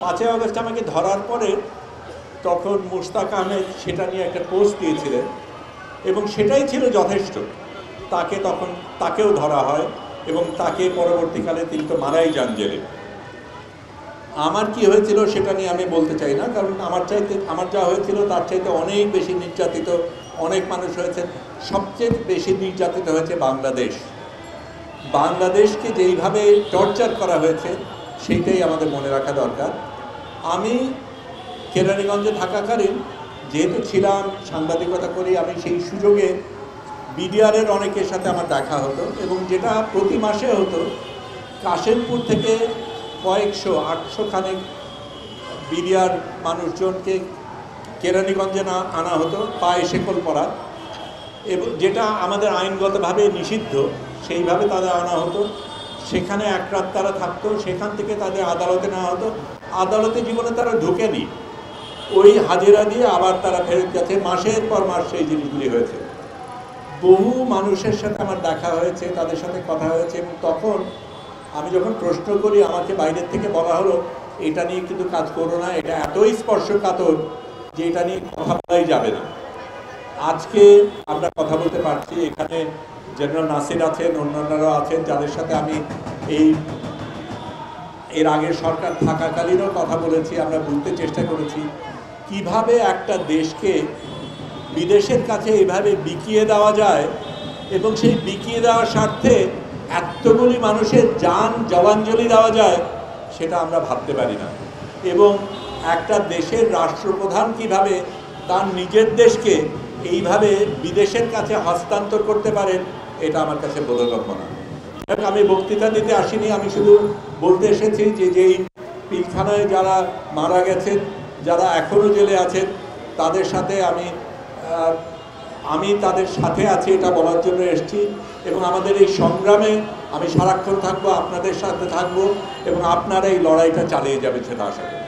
5ই August আমাকে ধরার পরে তখন মুশতাক আহমেদ সেটা নিয়ে একটা পোস্ট দিয়েছিলেন এবং সেটাই ছিল যথেষ্ট। তাকেও ধরা হয় এবং তাকে পরবর্তীকালে তিনি তো মারাই যান জেলে। আমার কি হয়েছিল সেটা নিয়ে আমি বলতে চাই না, কারণ আমার যা হয়েছিল তার চাইতে অনেক বেশি নির্যাতিত অনেক মানুষ হয়েছেন। সবচেয়ে বেশি নির্যাতিত হয়েছে বাংলাদেশকে যেইভাবে টর্চার করা হয়েছে সেইটাই আমাদের মনে রাখা দরকার। আমি কেরানীগঞ্জে থাকাকালীন যেহেতু ছিলাম, সাংবাদিকতা করি, আমি সেই সুযোগে বিডিআরের অনেকের সাথে আমার দেখা হতো এবং যেটা প্রতি মাসে হতো, কাশিমপুর থেকে কয়েকশো 800 খানেক বিডিআর মানুষজনকে কেরানীগঞ্জে আনা হতো পায়ে শেকল পরা, এবং যেটা আমাদের আইনগতভাবে নিষিদ্ধ, সেইভাবে তাদের আনা হতো। সেখানে এক রাত তারা থাকতো, সেখান থেকে তাদের আদালতে নেওয়া হতো। আদালতে জীবনে তারা ঢোকেনি, ওই হাজিরা দিয়ে আবার তারা ফেরত গেছে। মাসের পর মাস সেই জিনিসগুলি হয়েছে। বহু মানুষের সাথে আমার দেখা হয়েছে, তাদের সাথে কথা হয়েছে, এবং তখন আমি যখন প্রশ্ন করি আমাকে বাইরের থেকে বলা হলো এটা নিয়ে কিন্তু কাজ করো না, এটা এতই স্পর্শকাতর যে এটা নিয়ে কথা বলাই যাবে না। আজকে আমরা কথা বলতে পারছি, এখানে জেনারেল নাসির আছেন, অন্যান্যরাও আছেন যাদের সাথে আমি এর আগের সরকার থাকাকালীনও কথা বলেছি। আমরা বুঝতে চেষ্টা করেছি কিভাবে একটা দেশকে বিদেশের কাছে এভাবে বিকিয়ে দেওয়া যায়, এবং সেই বিকিয়ে দেওয়ার স্বার্থে এতগুলি মানুষের জবাঞ্জলি দেওয়া যায়, সেটা আমরা ভাবতে পারি না। এবং একটা দেশের রাষ্ট্রপ্রধান কিভাবে তার নিজের দেশকে এইভাবে বিদেশের কাছে হস্তান্তর করতে পারেন, এটা আমার কাছে বোধগম্য না। আমি বক্তৃতা দিতে আসিনি, আমি শুধু বলতে এসেছি যে যেই পিলখানায় যারা মারা গেছেন, যারা এখনও জেলে আছেন, তাদের সাথে আমি তাদের সাথে আছি এটা বলার জন্য এসেছি। এবং আমাদের এই সংগ্রামে আমি সারাক্ষণ থাকবো, আপনাদের সাথে থাকবো, এবং আপনারা এই লড়াইটা চালিয়ে যাবেন সেটা আশা করি।